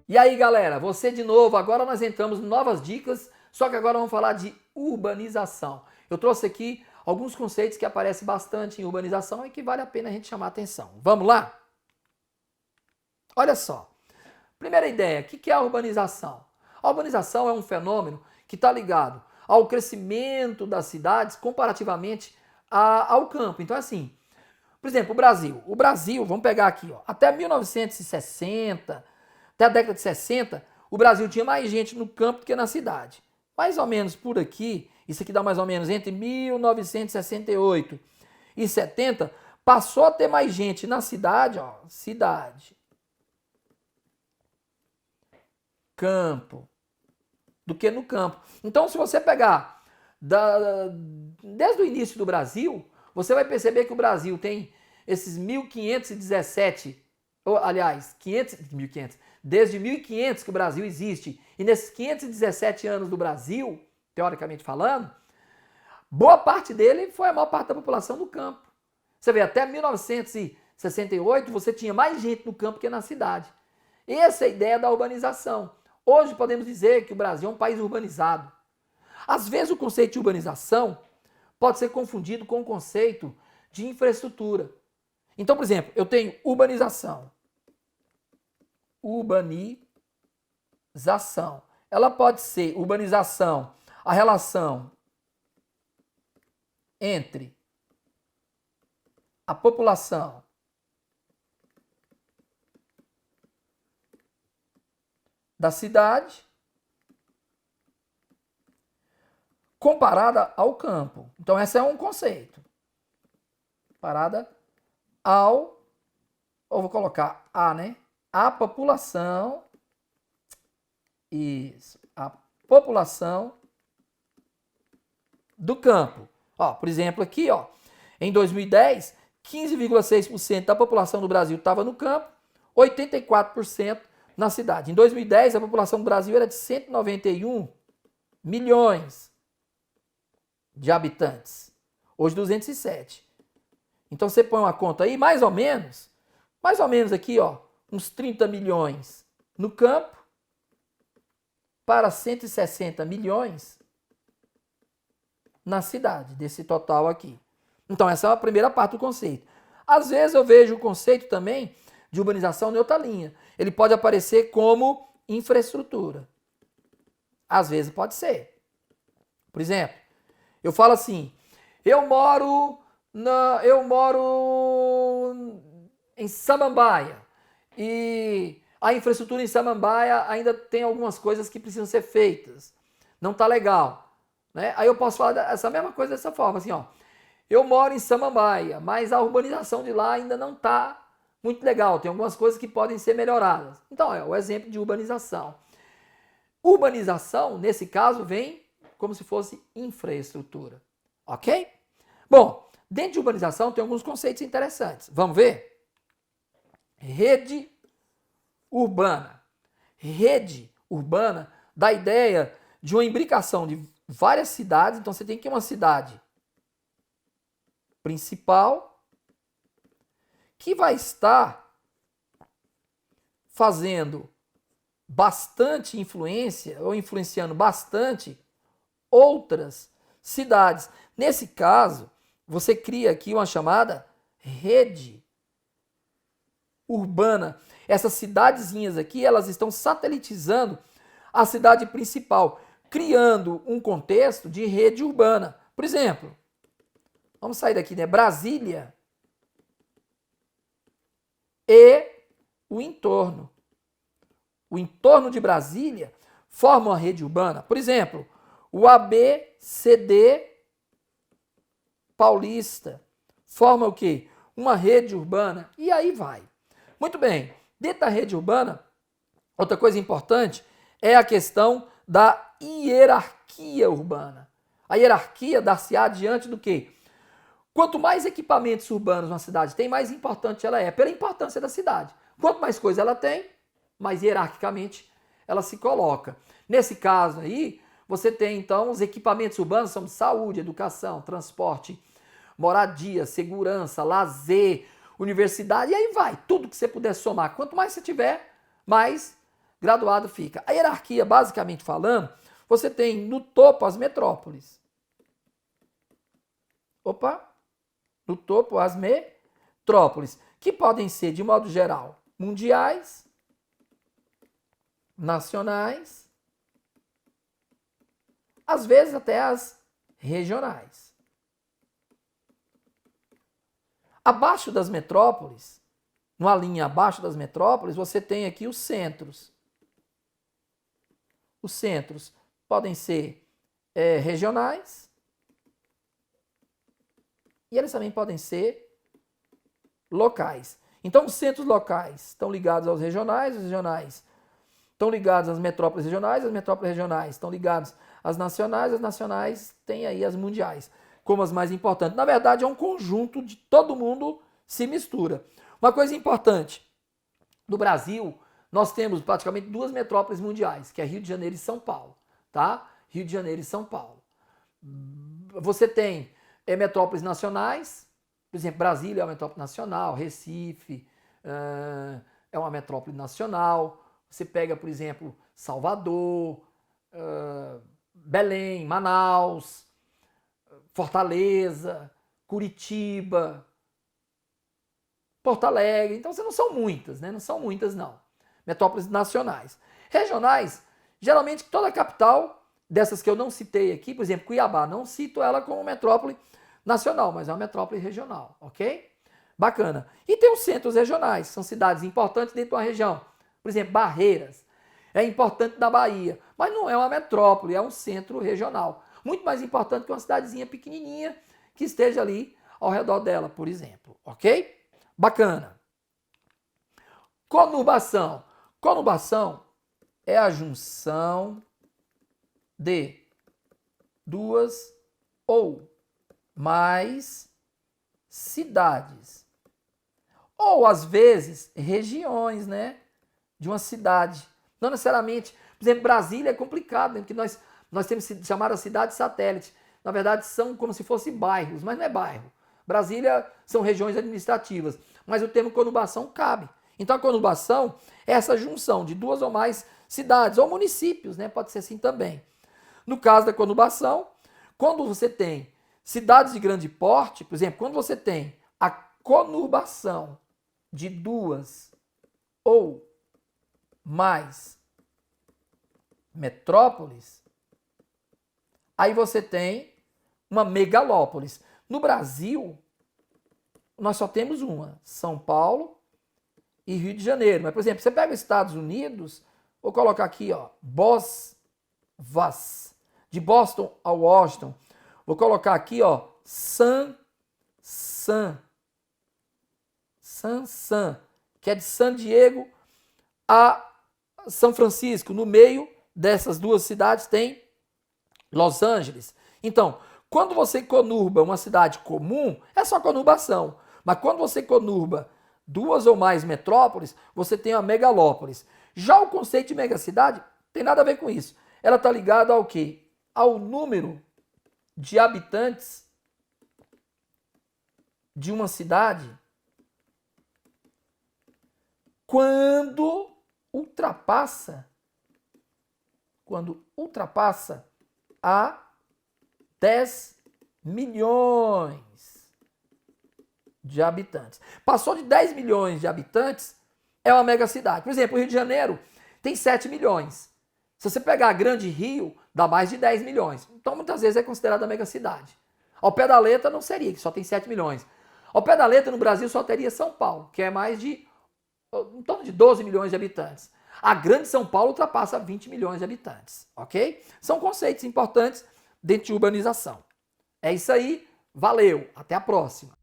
E aí, galera, você de novo, agora nós entramos em novas dicas, só que agora vamos falar de urbanização. Eu trouxe aqui alguns conceitos que aparecem bastante em urbanização e que vale a pena a gente chamar a atenção. Vamos lá? Olha só. Primeira ideia, o que é a urbanização? A urbanização é um fenômeno que está ligado ao crescimento das cidades comparativamente ao campo. Então, assim, por exemplo, o Brasil, vamos pegar aqui, ó, até 1960, até a década de 60, o Brasil tinha mais gente no campo do que na cidade. Mais ou menos por aqui, isso aqui dá mais ou menos entre 1968 e 70, passou a ter mais gente na cidade, ó, cidade, campo, do que no campo. Então, se você pegar desde o início do Brasil, você vai perceber que o Brasil tem esses 1517, aliás, 1500, desde 1500 que o Brasil existe, e nesses 517 anos do Brasil, teoricamente falando, boa parte dele foi a maior parte da população do campo. Você vê, até 1968 você tinha mais gente no campo que na cidade. Essa é a ideia da urbanização. Hoje podemos dizer que o Brasil é um país urbanizado. Às vezes o conceito de urbanização pode ser confundido com o conceito de infraestrutura. Então, por exemplo, eu tenho urbanização. Urbanização. Ela pode ser urbanização, a relação entre a população da cidade comparada ao campo. Então, esse é um conceito. Comparada ao, ou vou colocar a, né? A população, isso, a população do campo. Ó, por exemplo, aqui, ó, em 2010, 15,6% da população do Brasil estava no campo, 84% na cidade. Em 2010, a população do Brasil era de 191 milhões de habitantes. Hoje, 207. Então, você põe uma conta aí, mais ou menos aqui, ó, uns 30 milhões no campo para 160 milhões na cidade, desse total aqui. Então, essa é a primeira parte do conceito. Às vezes, eu vejo o conceito também de urbanização em outra linha. Ele pode aparecer como infraestrutura. Às vezes pode ser. Por exemplo, eu falo assim, eu moro em Samambaia e a infraestrutura em Samambaia ainda tem algumas coisas que precisam ser feitas. Não está legal, né? Aí eu posso falar essa mesma coisa dessa forma, assim, ó. Eu moro em Samambaia, mas a urbanização de lá ainda não está muito legal. Tem algumas coisas que podem ser melhoradas. Então, é o exemplo de urbanização. Urbanização, nesse caso, vem como se fosse infraestrutura. Ok? Bom, dentro de urbanização tem alguns conceitos interessantes. Vamos ver? Rede urbana. Rede urbana dá a ideia de uma imbricação de várias cidades. Então, você tem que ter uma cidade principal que vai estar fazendo bastante influência ou influenciando bastante outras cidades. Nesse caso, você cria aqui uma chamada rede urbana. Essas cidadezinhas aqui, elas estão satelitizando a cidade principal, criando um contexto de rede urbana. Por exemplo, vamos sair daqui, né? Brasília e o entorno. O entorno de Brasília forma uma rede urbana. Por exemplo, o ABCD Paulista forma o quê? Uma rede urbana. E aí vai. Muito bem. Dentro da rede urbana, outra coisa importante é a questão da hierarquia urbana. A hierarquia dar-se-á diante do quê? Quanto mais equipamentos urbanos uma cidade tem, mais importante ela é, pela importância da cidade. Quanto mais coisa ela tem, mais hierarquicamente ela se coloca. Nesse caso aí, você tem então os equipamentos urbanos, são de saúde, educação, transporte, moradia, segurança, lazer, universidade, e aí vai, tudo que você puder somar. Quanto mais você tiver, mais graduado fica. A hierarquia, basicamente falando, você tem no topo as metrópoles. No topo as metrópoles, que podem ser, de modo geral, mundiais, nacionais, às vezes até as regionais. Abaixo das metrópoles, numa linha abaixo das metrópoles, você tem aqui os centros. Os centros podem ser regionais e eles também podem ser locais. Então, os centros locais estão ligados aos regionais, os regionais estão ligados às metrópoles regionais, as metrópoles regionais estão ligadas às nacionais, as nacionais têm aí as mundiais como as mais importantes. Na verdade, é um conjunto de todo mundo se mistura. Uma coisa importante, no Brasil, nós temos praticamente duas metrópoles mundiais, que é Rio de Janeiro e São Paulo, tá? Rio de Janeiro e São Paulo. Você tem metrópoles nacionais, por exemplo, Brasília é uma metrópole nacional, Recife é uma metrópole nacional. Você pega, por exemplo, Salvador, Belém, Manaus, Fortaleza, Curitiba, Porto Alegre. Então, não são muitas, né? Não são muitas, não. Metrópoles nacionais. Regionais, geralmente toda a capital, dessas que eu não citei aqui, por exemplo, Cuiabá, não cito ela como metrópole nacional, mas é uma metrópole regional, ok? Bacana. E tem os centros regionais, são cidades importantes dentro de uma região. Por exemplo, Barreiras, é importante na Bahia, mas não é uma metrópole, é um centro regional. Muito mais importante que uma cidadezinha pequenininha que esteja ali ao redor dela, por exemplo, ok? Bacana. Conurbação. Conurbação é a junção de duas ou mais cidades. Ou, às vezes, regiões, né? De uma cidade. Não necessariamente. Por exemplo, Brasília é complicado, né? Porque nós temos chamar a cidade satélite. Na verdade, são como se fossem bairros, mas não é bairro. Brasília são regiões administrativas. Mas o termo conurbação cabe. Então, a conurbação é essa junção de duas ou mais cidades, ou municípios, né? Pode ser assim também. No caso da conurbação, quando você tem cidades de grande porte, por exemplo, quando você tem a conurbação de duas ou mais metrópoles, aí você tem uma megalópolis. No Brasil, nós só temos uma, São Paulo e Rio de Janeiro. Mas, por exemplo, você pega os Estados Unidos, vou colocar aqui, ó, BOSVAS, de Boston a Washington. Vou colocar aqui, ó, San, que é de San Diego a São Francisco. No meio dessas duas cidades tem Los Angeles. Então, quando você conurba uma cidade comum, é só conurbação. Mas quando você conurba duas ou mais metrópoles, você tem a megalópolis. Já o conceito de megacidade tem nada a ver com isso. Ela está ligada ao quê? Ao número de habitantes de uma cidade quando ultrapassa a 10 milhões de habitantes. Passou de 10 milhões de habitantes, é uma megacidade. Por exemplo, o Rio de Janeiro tem 7 milhões. Se você pegar a Grande Rio, dá mais de 10 milhões. Então, muitas vezes é considerada megacidade. Ao pé da letra não seria, que só tem 7 milhões. Ao pé da letra, no Brasil, só teria São Paulo, que é mais de em torno de 12 milhões de habitantes. A Grande São Paulo ultrapassa 20 milhões de habitantes, ok? São conceitos importantes dentro de urbanização. É isso aí, valeu, até a próxima.